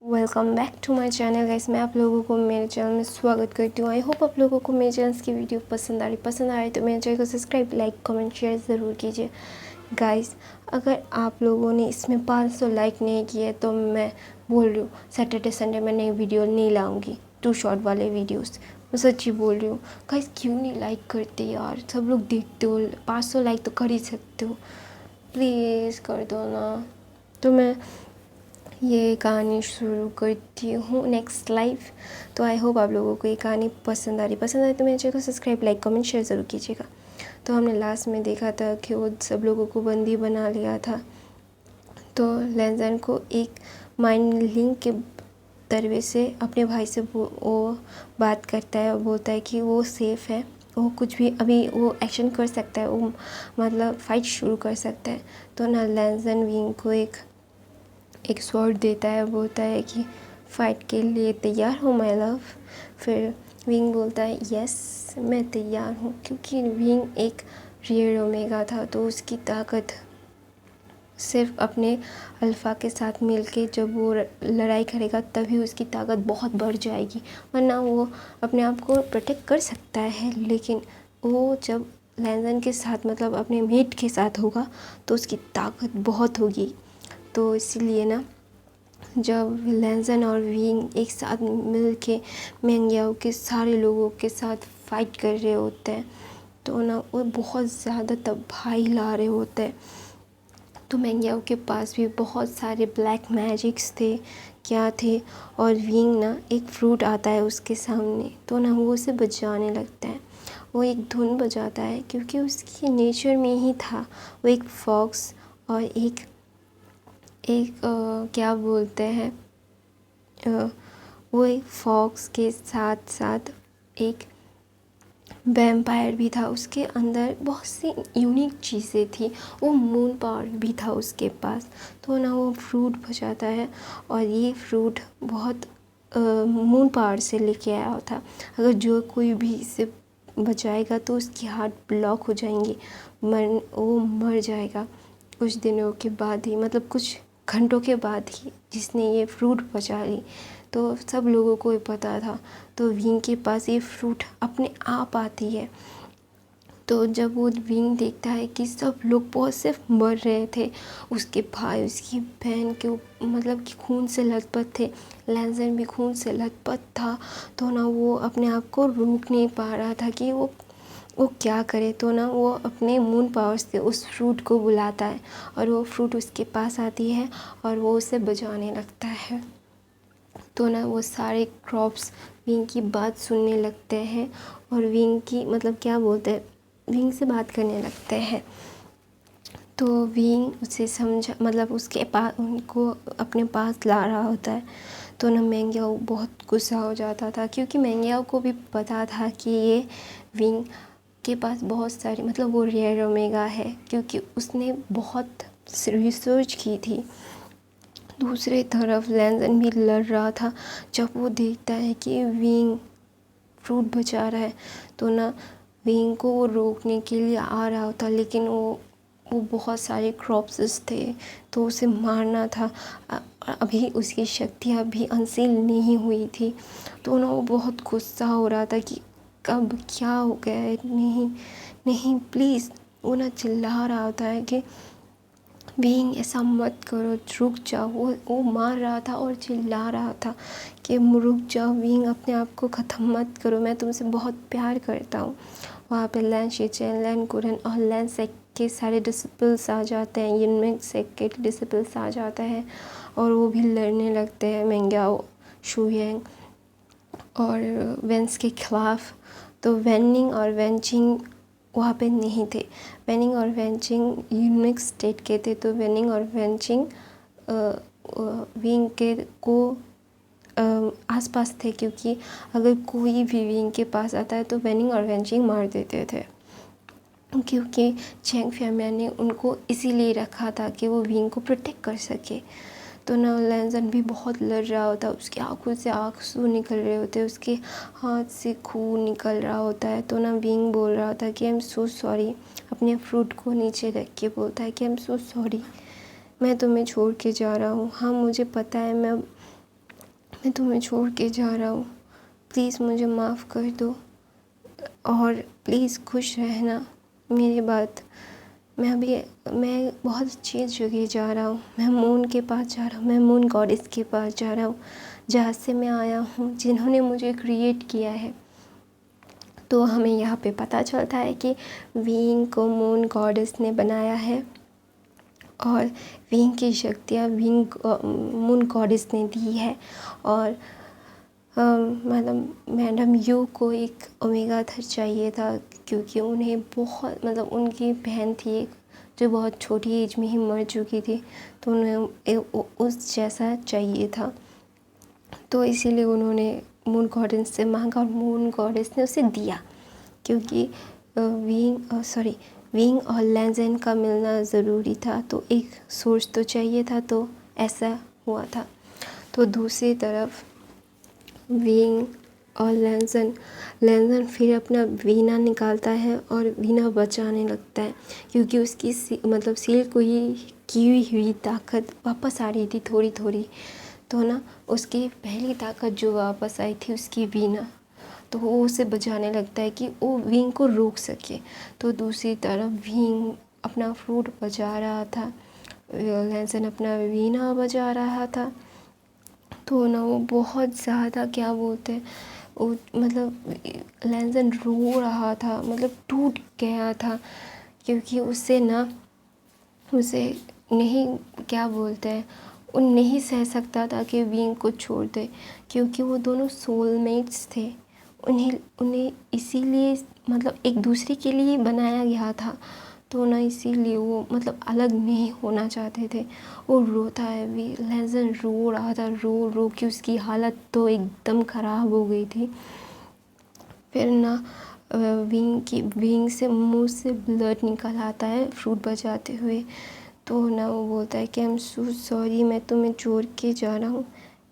Welcome back to my channel guys. मैं आप लोगों को मेरे चैनल में स्वागत करती हूँ। आई होप आप लोगों को मेरे चैनल की वीडियो पसंद आ रही है तो मेरे चैनल को सब्सक्राइब, लाइक, कमेंट, शेयर ज़रूर कीजिए गाइस। अगर आप लोगों ने इसमें 500 लाइक नहीं किए तो मैं बोल रही हूँ सैटरडे संडे में नई वीडियो नहीं लाऊंगी, 2 शॉर्ट वाले वीडियोस। मैं सच्ची बोल रही हूँ गाइस। क्यों नहीं लाइक करते यार? सब लोग देखते हो, 500 लाइक तो कर ही सकते हो, प्लीज़ कर दो ना। तो मैं ये कहानी शुरू करती हूँ नेक्स्ट लाइफ। तो आई होप आप लोगों को ये कहानी पसंद आ रही तो मेरे चैनल को सब्सक्राइब, लाइक, कमेंट, शेयर ज़रूर कीजिएगा। तो हमने लास्ट में देखा था कि वो सब लोगों को बंदी बना लिया था। तो लैंजन को एक माइंड लिंक के दरवे से अपने भाई से वो बात करता है और बोलता है कि वो सेफ़ है, वो कुछ भी अभी वो एक्शन कर सकता है, वो मतलब फ़ाइट शुरू कर सकता है। तो ना लैंजन विंग को एक स्वॉर्ड देता है, बोलता है कि फ़ाइट के लिए तैयार हो माय लव। फिर विंग बोलता है यस मैं तैयार हूँ, क्योंकि विंग एक रियर ओमेगा था तो उसकी ताकत सिर्फ अपने अल्फ़ा के साथ मिलके जब वो लड़ाई करेगा तभी उसकी ताकत बहुत बढ़ जाएगी, वरना वो अपने आप को प्रोटेक्ट कर सकता है। लेकिन वो जब लैंजन के साथ मतलब अपने मेट के साथ होगा तो उसकी ताकत बहुत होगी। तो इसीलिए ना जब लैंजन और विंग एक साथ मिल के मैंग्याओ के सारे लोगों के साथ फाइट कर रहे होते हैं तो ना वो बहुत ज़्यादा तबाही ला रहे होते हैं। तो मैंग्याओ के पास भी बहुत सारे ब्लैक मैजिक्स थे, क्या थे। और विंग ना एक फ्रूट आता है उसके सामने तो ना वो उसे बचाने लगता है। वो एक धुन बजाता है क्योंकि उसकी नेचर में ही था। वो एक फॉक्स और एक क्या बोलते हैं, वो एक फॉक्स के साथ साथ एक वैम्पायर भी था। उसके अंदर बहुत सी यूनिक चीज़ें थी। वो मून पावर भी था उसके पास। तो ना वो फ्रूट बचाता है और ये फ्रूट बहुत मून पावर से लेके आया था। अगर जो कोई भी इसे बचाएगा तो उसकी हार्ट ब्लॉक हो जाएंगी, वो मर जाएगा कुछ दिनों के बाद ही, मतलब कुछ घंटों के बाद ही जिसने ये फ्रूट बचा ली। तो सब लोगों को ये पता था। तो विंग के पास ये फ्रूट अपने आप आती है। तो जब वो विंग देखता है कि सब लोग बहुत सिर्फ मर रहे थे, उसके भाई उसकी बहन के मतलब कि खून से लथपथ थे, लैंजन भी खून से लथपथ था। तो ना वो अपने आप को रोक नहीं पा रहा था कि वो क्या करे। तो ना वो अपने मून पावर से उस फ्रूट को बुलाता है और वो फ्रूट उसके पास आती है और वो उसे बचाने लगता है। तो ना वो सारे क्रॉप्स विंग की बात सुनने लगते हैं और विंग की मतलब क्या बोलते हैं, विंग से बात करने लगते हैं। तो विंग उसे समझा मतलब उसके पास उनको अपने पास ला रहा होता है। तो ना मैंग्याओ बहुत गुस्सा हो जाता था क्योंकि मैंग्याओ को भी पता था कि ये विंग के पास बहुत सारी मतलब वो रेयर ओमेगा है, क्योंकि उसने बहुत रिसर्च की थी। दूसरी तरफ लैंजन भी लड़ रहा था। जब वो देखता है कि विंग फ्रूट बचा रहा है तो ना विंग को वो रोकने के लिए आ रहा होता, लेकिन वो बहुत सारे क्रॉप्स थे तो उसे मारना था। अभी उसकी शक्तियाँ भी अनसील नहीं हुई थी। तो ना वो बहुत गुस्सा हो रहा था कि कब क्या हो गया है, नहीं नहीं प्लीज़। वो ना चिल्ला रहा होता है कि विंग ऐसा मत करो, रुक जाओ। वो मार रहा था और चिल्ला रहा था कि रुक जाओ विंग, अपने आप को ख़त्म मत करो, मैं तुमसे बहुत प्यार करता हूँ। वहाँ पे लैन शिचेन, लैन कुरन और लैन सेक के सारे डिसिपल्स आ जाते हैं, यिनमेंग सेक के डिसिपल्स आ जाते हैं और वो भी लड़ने लगते हैं मैंग्याओ, शुयेंग और वेंस के खिलाफ। तो वेनिंग और वेंचिंग वहाँ पे नहीं थे। वेनिंग और वेंचिंग यूनिक स्टेट के थे। तो वेनिंग और वेंचिंग विंग के को आसपास थे, क्योंकि अगर कोई भी विंग के पास आता है तो वेनिंग और वेंचिंग मार देते थे, क्योंकि चैंग फैमिली ने उनको इसीलिए रखा था कि वो विंग को प्रोटेक्ट कर सके। तो ना लैंजन भी बहुत लड़ रहा होता, उसकी आंखों से आंसू निकल रहे होते, उसके हाथ से खून निकल रहा होता है। तो ना विंग बोल रहा था कि आई एम सो सॉरी, अपने फ्रूट को नीचे रख के बोलता है कि आई एम सो सॉरी, मैं तुम्हें छोड़ के जा रहा हूँ। हाँ मुझे पता है मैं मैं तुम्हें छोड़ के जा रहा हूँ, प्लीज़ मुझे माफ़ कर दो और प्लीज़ खुश रहना। मेरी बात, मैं बहुत अच्छी जगह जा रहा हूँ, मैं मून के पास जा रहा हूँ, मैं मून गॉडेस के पास जा रहा हूँ, जहाँ से मैं आया हूँ, जिन्होंने मुझे क्रिएट किया है। तो हमें यहाँ पे पता चलता है कि विंग को मून गॉडेस ने बनाया है और विंग की शक्तियाँ मून गॉडेस ने दी है। और मतलब मैडम यू को एक ओमेगा थर चाहिए था, क्योंकि उन्हें बहुत उनकी बहन थी एक, जो बहुत छोटी एज में ही मर चुकी थी, तो उन्हें उस जैसा चाहिए था। तो इसीलिए उन्होंने मून गॉडेस से मांगा और मून गॉडेस ने उसे दिया, क्योंकि विंग और लेंजन का मिलना ज़रूरी था, तो एक सोर्स तो चाहिए था, तो ऐसा हुआ था। तो दूसरी तरफ विंग और लेंजन फिर अपना वीणा निकालता है और वीणा बचाने लगता है, क्योंकि उसकी सील को ही की हुई ताकत वापस आ रही थी थोड़ी थोड़ी। तो ना उसकी पहली ताकत जो वापस आई थी उसकी वीणा, तो वो उसे बचाने लगता है कि वो विंग को रोक सके। तो दूसरी तरफ विंग अपना फ्रूट बचा रहा था, लेंजन अपना वीणा बजा रहा था। तो ना वो बहुत ज़्यादा क्या बोलते हैं, वो लेंजन रो रहा था, टूट गया था, क्योंकि उसे नहीं क्या बोलते हैं, वो नहीं सह सकता था कि विंग को छोड़ दे, क्योंकि वो दोनों सोलमेट्स थे। उन्हें इसीलिए एक दूसरे के लिए बनाया गया था। तो ना इसीलिए वो अलग नहीं होना चाहते थे। वो रोता है भी, लेंजन रो रहा था, रो रो के उसकी हालत तो एकदम ख़राब हो गई थी। फिर ना विंग से मुंह से ब्लड निकल आता है फ्रूट बजाते हुए। तो ना वो बोलता है कि आई एम सो सॉरी, मैं तुम्हें छोड़ के जा रहा हूँ,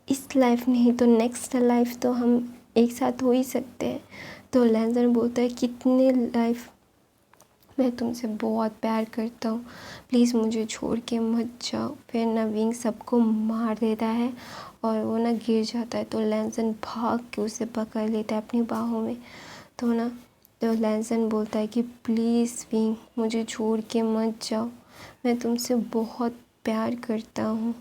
इस लाइफ नहीं तो नेक्स्ट लाइफ तो हम एक साथ हो ही सकते हैं। तो लेंजन बोलता है कितने लाइफ, मैं तुमसे बहुत प्यार करता हूँ, प्लीज़ मुझे छोड़ के मत जाओ। फिर ना विंग सबको मार देता है और वो ना गिर जाता है। तो लेंजन भाग के उसे पकड़ लेता है अपनी बाहों में। तो लेंजन बोलता है कि प्लीज़ विंग मुझे छोड़ के मत जाओ, मैं तुमसे बहुत प्यार करता हूँ,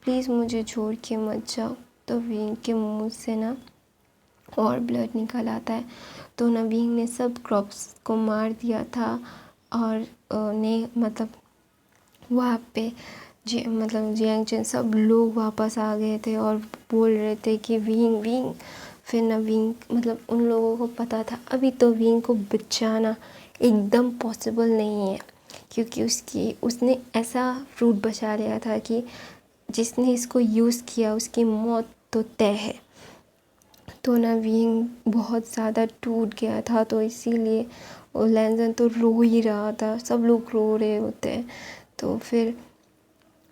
प्लीज़ मुझे छोड़ के मत जाओ। तो विंग के मुंह से ना और ब्लड निकल आता है। तो ना विंग ने सब क्रॉप्स को मार दिया था और वहाँ पे जियांग सब लोग वापस आ गए थे और बोल रहे थे कि विंग। फिर ना विंग उन लोगों को पता था अभी तो विंग को बचाना एकदम पॉसिबल नहीं है, क्योंकि उसने ऐसा फ्रूट बचा लिया था कि जिसने इसको यूज़ किया उसकी मौत तो तय है। तो ना विंग बहुत ज़्यादा टूट गया था, तो इसीलिए और लेंजन तो रो ही रहा था, सब लोग रो रहे होते हैं। तो फिर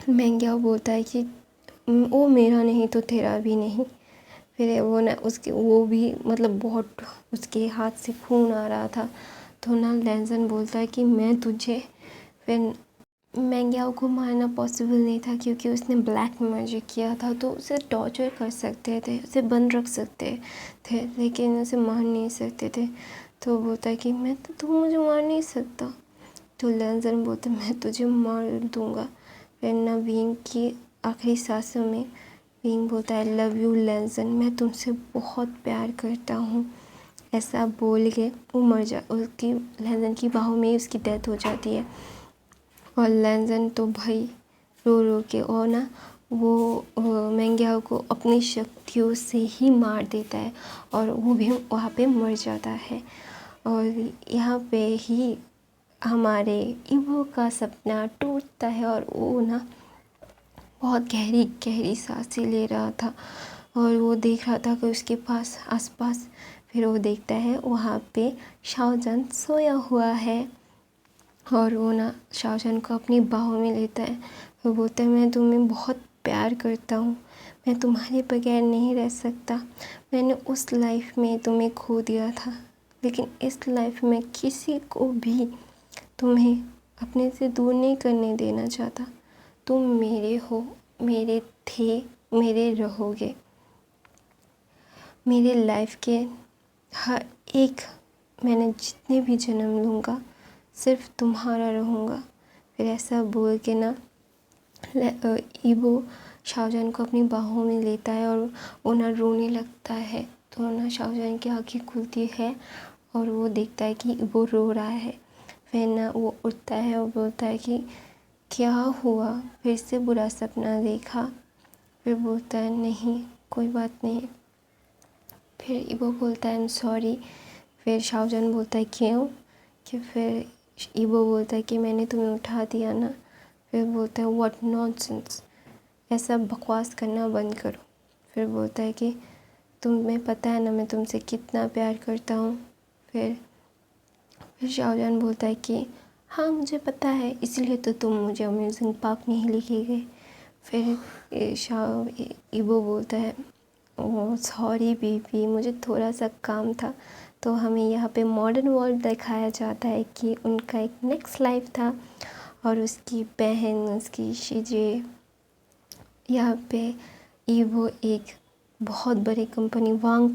मैंग्याओ बोलता है कि वो मेरा नहीं तो तेरा भी नहीं। फिर वो भी बहुत उसके हाथ से खून आ रहा था। तो ना लेंजन बोलता है कि मैं तुझे, फिर मैंग्याओ को मारना पॉसिबल नहीं था, क्योंकि उसने ब्लैक मैजिक किया था, तो उसे टॉर्चर कर सकते थे, उसे बंद रख सकते थे, लेकिन उसे मार नहीं सकते थे। तो बोलता है कि तू मुझे मार नहीं सकता। तो लेंजन बोलता है मैं तुझे मार दूंगा। फिर ना विंग की आखिरी सांसों में विंग बोलता है आई लव यू लेंजन, मैं तुमसे बहुत प्यार करता हूँ। ऐसा बोल के वो उसकी लेंजन की बाहों में उसकी डेथ हो जाती है। और लेंजन तो भाई रो रो के और ना वो मैंग्याओ को अपनी शक्तियों से ही मार देता है और वो भी वहाँ पे मर जाता है। और यहाँ पे ही हमारे ईवो का सपना टूटता है और वो ना बहुत गहरी गहरी सांसें ले रहा था और वो देख रहा था कि उसके पास आसपास, फिर वो देखता है वहाँ पे शाओजन सोया हुआ है और वो ना शाओजन को अपनी बाहों में लेता है। वो बोलता है मैं तुम्हें बहुत प्यार करता हूँ, मैं तुम्हारे बगैर नहीं रह सकता। मैंने उस लाइफ में तुम्हें खो दिया था, लेकिन इस लाइफ में किसी को भी तुम्हें अपने से दूर नहीं करने देना चाहता। तुम मेरे हो, मेरे थे, मेरे रहोगे। मेरे लाइफ के हर एक, मैंने जितने भी जन्म लूँगा सिर्फ तुम्हारा रहूँगा। फिर ऐसा बोल के ना ईबो शाहजहान को अपनी बाहों में लेता है और वो ना रोने लगता है। तो ना शाहजहान की आँखें खुलती है और वो देखता है कि वो रो रहा है। फिर ना वो उठता है और बोलता है कि क्या हुआ, फिर से बुरा सपना देखा। फिर बोलता है नहीं कोई बात नहीं। फिर ईबो बोलता है आई एम सॉरी। फिर शाहजहान बोलता है क्यों, कि फिर ईबो बोलता है कि मैंने तुम्हें उठा दिया ना। फिर बोलता है व्हाट नॉनसेंस, ऐसा बकवास करना बंद करो। फिर बोलता है कि तुम्हें पता है ना मैं तुमसे कितना प्यार करता हूँ। फिर शाहजहान बोलता है कि हाँ मुझे पता है, इसलिए तो तुम मुझे अम्यूज़मेंट पार्क नहीं लेके गए। फिर ईबो बोलता है ओह सॉरी बेबी, मुझे थोड़ा सा काम था। तो हमें यहाँ पे मॉडर्न वर्ल्ड दिखाया जाता है कि उनका एक नेक्स्ट लाइफ था और उसकी बहन, उसकी शीजे, यहाँ पे ईबो एक बहुत बड़ी कंपनी वांग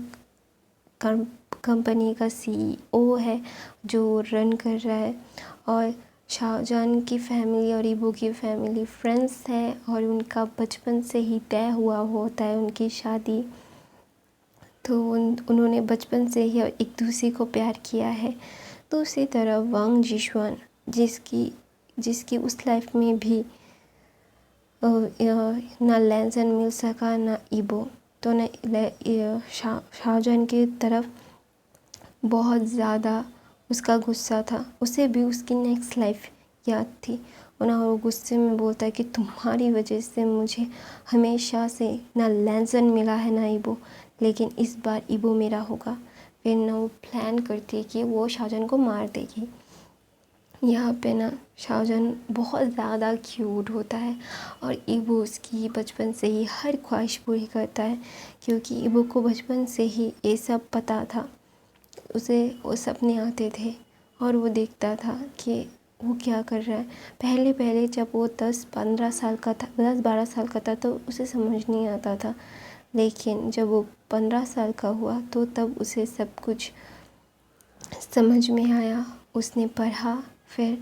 कंपनी का सीईओ है जो रन कर रहा है। और शाहजहान की फैमिली और ईबो की फैमिली फ्रेंड्स है और उनका बचपन से ही तय हुआ होता है उनकी शादी। तो उन्होंने बचपन से ही एक दूसरे को प्यार किया है। दूसरी तरफ वांग जिशुआन जिसकी उस लाइफ में भी ना लैंसन मिल सका ना ईबो। तो ना शाहजहान की तरफ बहुत ज़्यादा उसका गुस्सा था, उसे भी उसकी नेक्स्ट लाइफ याद थी। और ना वो गुस्से में बोलता है कि तुम्हारी वजह से मुझे हमेशा से ना लैंसन मिला है ना ईबो, लेकिन इस बार ईबो मेरा होगा। फिर ना वो प्लान करती है कि वो शाहजहान को मार देगी। यहाँ पे ना शाहजहान बहुत ज़्यादा क्यूट होता है और ईबो उसकी बचपन से ही हर ख्वाहिश पूरी करता है, क्योंकि ईबो को बचपन से ही ये सब पता था। उसे वो सपने आते थे और वो देखता था कि वो क्या कर रहा है। पहले जब वो 10-12 साल का था तो उसे समझ नहीं आता था, लेकिन जब वो 15 साल का हुआ तो तब उसे सब कुछ समझ में आया। उसने पढ़ा, फिर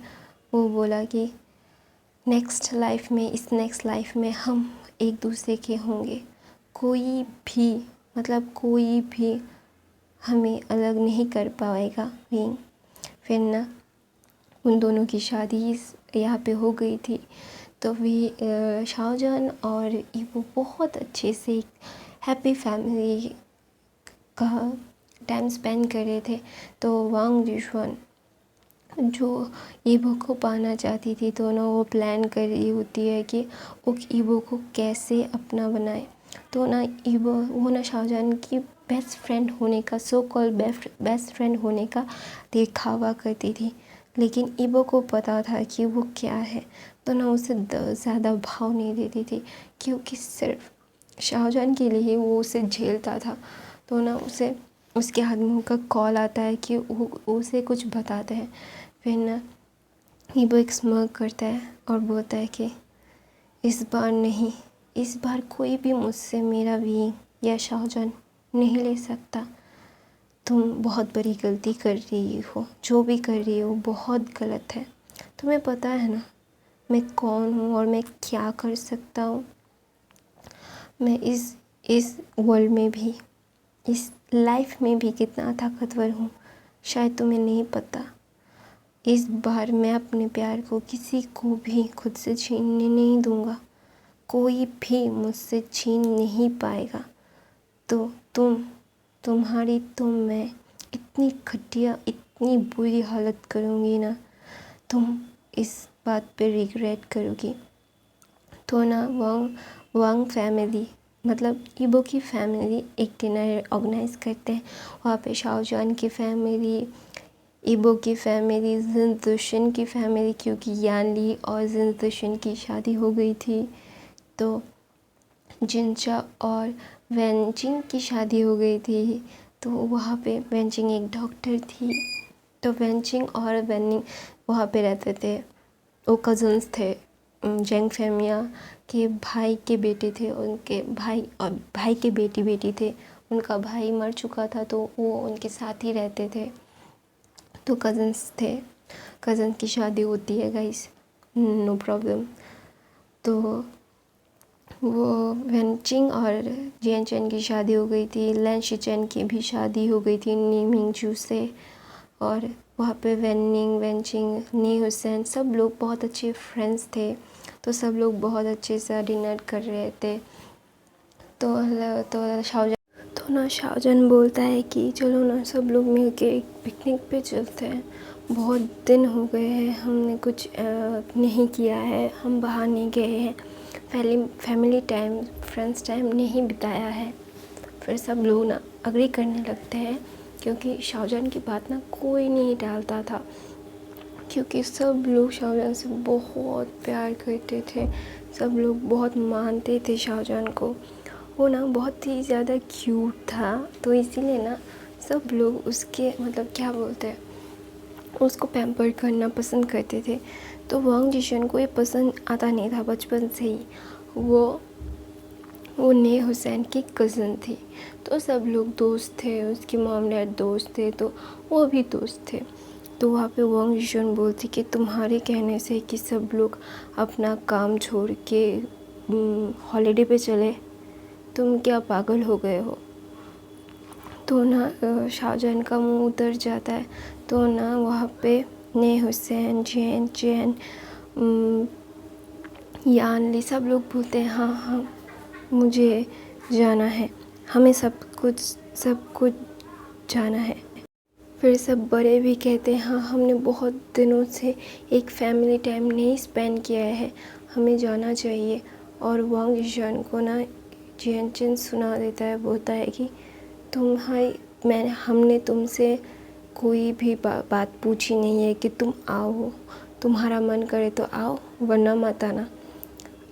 वो बोला कि इस नेक्स्ट लाइफ में हम एक दूसरे के होंगे, कोई भी हमें अलग नहीं कर पाएगा। फिर ना उन दोनों की शादी यहाँ पे हो गई थी। तो वे शाहजहान और ईबो बहुत अच्छे से हैप्पी फैमिली का टाइम स्पेंड कर रहे थे। तो वांग जिशुआन जो ईबो को पाना चाहती थी, तो ना वो प्लान कर रही होती है कि वो ईबो को कैसे अपना बनाए। तो ना वो ना शाहजहान की बेस्ट फ्रेंड होने का, सो कॉल्ड बेस्ट फ्रेंड होने का दिखावा करती थी, लेकिन ईबो को पता था कि वो क्या है। तो ना उसे ज़्यादा भाव नहीं देती थी, क्योंकि सिर्फ शाहजहान के लिए वो उसे झेलता था। तो ना उसके आदमियों का कॉल आता है कि वो उसे कुछ बताते हैं। फिर ना ईबो एक स्मर्क करता है और बोलता है कि इस बार नहीं, इस बार कोई भी मुझसे मेरा विंग या शाहजहान नहीं ले सकता। तुम बहुत बड़ी गलती कर रही हो, जो भी कर रही हो बहुत गलत है। तुम्हें पता है ना मैं कौन हूँ और मैं क्या कर सकता हूँ। मैं इस वर्ल्ड में भी, इस लाइफ में भी कितना ताकतवर हूँ, शायद तुम्हें नहीं पता। इस बार मैं अपने प्यार को किसी को भी खुद से छीनने नहीं दूँगा, कोई भी मुझसे छीन नहीं पाएगा। तो मैं इतनी घटिया, इतनी बुरी हालत करूँगी ना, तुम इस बात पे रिग्रेट करोगी। तो ना वांग फैमिली, मतलब ईबो की फैमिली एक डिनर ऑर्गेनाइज़ करते हैं। वहाँ पे शाहजहान की फैमिली, ईबो की फैमिली, जिनतुशन की फैमिली, क्योंकि यानली और जिनतुशन की शादी हो गई थी, तो जिनचा और वेनचिंग की शादी हो गई थी। तो वहाँ पे वेनचिंग एक डॉक्टर थी। तो वेनचिंग और वेनिंग वहाँ पे रहते थे, वो कज़न्स थे। जेंग फेमिया के भाई के बेटे थे, उनके भाई और भाई के बेटी थे। उनका भाई मर चुका था तो वो उनके साथ ही रहते थे। तो कज़न्स थे, कज़न की शादी होती है गाइस, नो प्रॉब्लम। तो वो वेनचिंग और जियन चैन की शादी हो गई थी, लैन शिचैन की भी शादी हो गई थी नी मिंगजू से। और वहाँ पे वेनिंग, वेनचिंग, नी हुसैन सब लोग बहुत अच्छे फ्रेंड्स थे। तो सब लोग बहुत अच्छे से डिनर कर रहे थे। तो शाहजहान बोलता है कि चलो ना सब लोग मिल के एक पिकनिक पे चलते हैं, बहुत दिन हो गए हैं हमने कुछ नहीं किया है, हम बाहर नहीं गए हैं, फैमिली टाइम, फ्रेंड्स टाइम नहीं बिताया है। फिर सब लोग ना अग्री करने लगते हैं, क्योंकि शाहजहान की बात ना कोई नहीं टालता था, क्योंकि सब लोग शाहजहान से बहुत प्यार करते थे, सब लोग बहुत मानते थे शाहजहान को। वो ना बहुत ही ज़्यादा क्यूट था, तो इसीलिए ना सब लोग उसके मतलब क्या बोलते हैं, उसको पैम्पर करना पसंद करते थे। तो वांग जिशन को ये पसंद आता नहीं था बचपन से ही। वो ने हुसैन की कज़न थी, तो सब लोग दोस्त थे, उसकी मॉम डैड दोस्त थे, तो वो भी दोस्त थे। तो वहाँ पे वांग जिशन बोलती कि तुम्हारे कहने से कि सब लोग अपना काम छोड़ के हॉलीडे पे चले, तुम क्या पागल हो गए हो। तो ना शाहजहान का मुंह उतर जाता है। तो ना वहाँ पे ने हुसैन, जैन चैन, यान ली सब लोग बोलते हैं हाँ हाँ मुझे जाना है, हमें सब कुछ जाना है। फिर सब बड़े भी कहते हैं हाँ हमने बहुत दिनों से एक फैमिली टाइम नहीं स्पेंड किया है, हमें जाना चाहिए। और वांग जिशन को ना जियन चैन सुना देता है, बोलता है कि हमने तुमसे कोई भी बात पूछी नहीं है कि तुम आओ, तुम्हारा मन करे तो आओ वरना मत आना।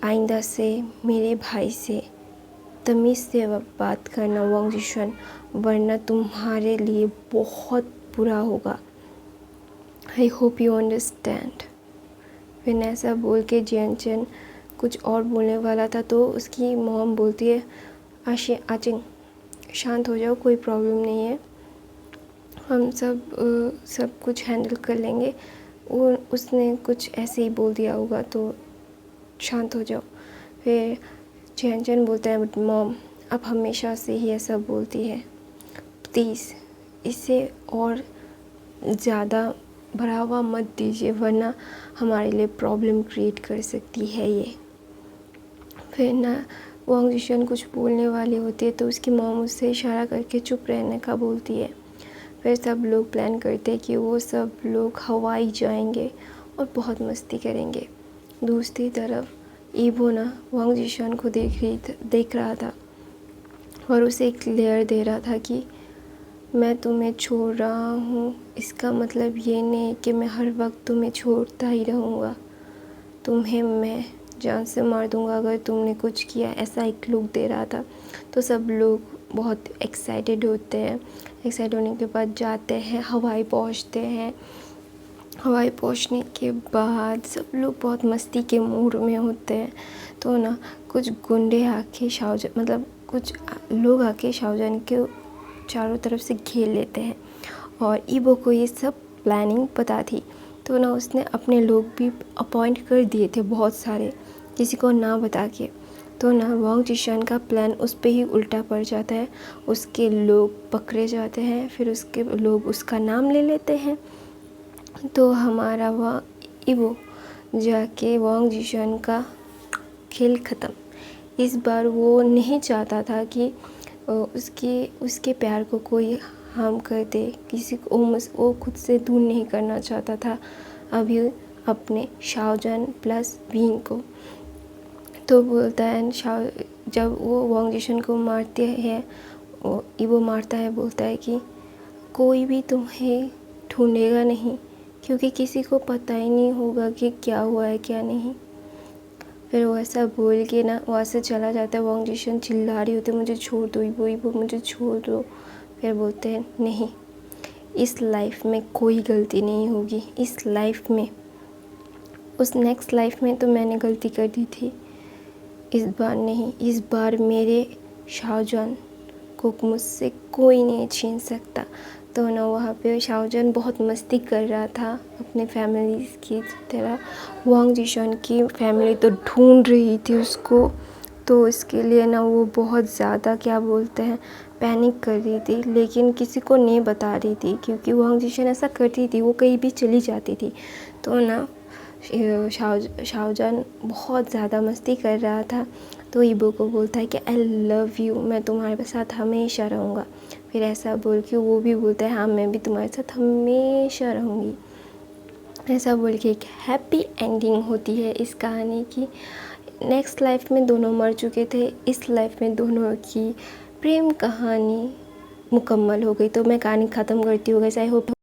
आइंदा से मेरे भाई से तमीज़ से बात करना वांग जिशन, वरना तुम्हारे लिए बहुत बुरा होगा। I hope you understand. फिर ऐसा बोल के जियन चैन कुछ और बोलने वाला था, तो उसकी मॉम बोलती है आचिंग शांत हो जाओ, कोई प्रॉब्लम नहीं है, हम सब कुछ हैंडल कर लेंगे। उसने कुछ ऐसे ही बोल दिया होगा, तो शांत हो जाओ। फिर जियन चैन बोलता है बट मॉम अब हमेशा से ही ऐसा बोलती है, प्लीज़ इसे और ज़्यादा बढ़ावा मत दीजिए, वरना हमारे लिए प्रॉब्लम क्रिएट कर सकती है ये। फिर ना वांग जिशन कुछ बोलने वाली होती है, तो उसकी मॉम उससे इशारा करके चुप रहने का बोलती है। फिर सब लोग प्लान करते हैं कि वो सब लोग हवाई जाएंगे और बहुत मस्ती करेंगे। दूसरी तरफ ईबो ना वांग जिशन को देख रहा था और उसे एक क्लियर दे रहा था कि मैं तुम्हें छोड़ रहा हूँ, इसका मतलब ये नहीं कि मैं हर वक्त तुम्हें छोड़ता ही रहूँगा, तुम्हें मैं जान से मार दूँगा अगर तुमने कुछ किया, ऐसा एक लुक दे रहा था। तो सब लोग बहुत एक्साइटेड होते हैं, एक्साइटेड होने के बाद जाते हैं, हवाई पहुँचते हैं। हवाई पहुँचने के बाद सब लोग बहुत मस्ती के मूड में होते हैं। तो ना कुछ गुंडे आके कुछ लोग आके शाहजहान के चारों तरफ से घेर लेते हैं, और ईबो को ये सब प्लानिंग पता थी। तो ना उसने अपने लोग भी अपॉइंट कर दिए थे बहुत सारे, किसी को ना बता के। तो ना वांग जिशन का प्लान उस पर ही उल्टा पड़ जाता है, उसके लोग पकड़े जाते हैं, फिर उसके लोग उसका नाम ले लेते हैं। तो हमारा ईबो जाके वांग जिशन का खेल ख़त्म। इस बार वो नहीं चाहता था कि उसके प्यार को कोई हार्म कर दे, किसी को वो खुद से दूर नहीं करना चाहता था अभी अपने शाहजहान प्लस बीइंग को। तो बोलता है जब वो वांग जिशन को मारते हैं, ईबो मारता है, बोलता है कि कोई भी तुम्हें ढूंढेगा नहीं, क्योंकि किसी को पता ही नहीं होगा कि क्या हुआ है क्या नहीं। फिर वो ऐसा बोल के ना वहाँ से चला जाता है। वांग जिशन चिल्ला रही होती है मुझे छोड़ दो ईबो मुझे छोड़ दो। फिर बोलते हैं नहीं, इस लाइफ में कोई गलती नहीं होगी, इस लाइफ में, उस नेक्स्ट लाइफ में तो मैंने गलती कर दी थी, इस बार नहीं, इस बार मेरे शाहजहान को मुझसे कोई नहीं छीन सकता। तो ना वहाँ पे शाओजन बहुत मस्ती कर रहा था अपने फैमिली की तरह। वांग जिशन की फैमिली तो ढूंढ रही थी उसको, तो इसके लिए ना वो बहुत ज़्यादा क्या बोलते हैं पैनिक कर रही थी, लेकिन किसी को नहीं बता रही थी क्योंकि वांग जिशन ऐसा करती थी, वो कहीं भी चली जाती थी। तो ना शाओजन बहुत ज़्यादा मस्ती कर रहा था, तो ईबो को बोलता है कि आई लव यू, मैं तुम्हारे साथ हमेशा रहूँगा। फिर ऐसा बोल के वो भी बोलता है हाँ मैं भी तुम्हारे साथ हमेशा रहूँगी। ऐसा बोल के एक हैप्पी एंडिंग होती है इस कहानी की। नेक्स्ट लाइफ में दोनों मर चुके थे, इस लाइफ में दोनों की प्रेम कहानी मुकम्मल हो गई। तो मैं कहानी ख़त्म करती हूँ गाइस। I hope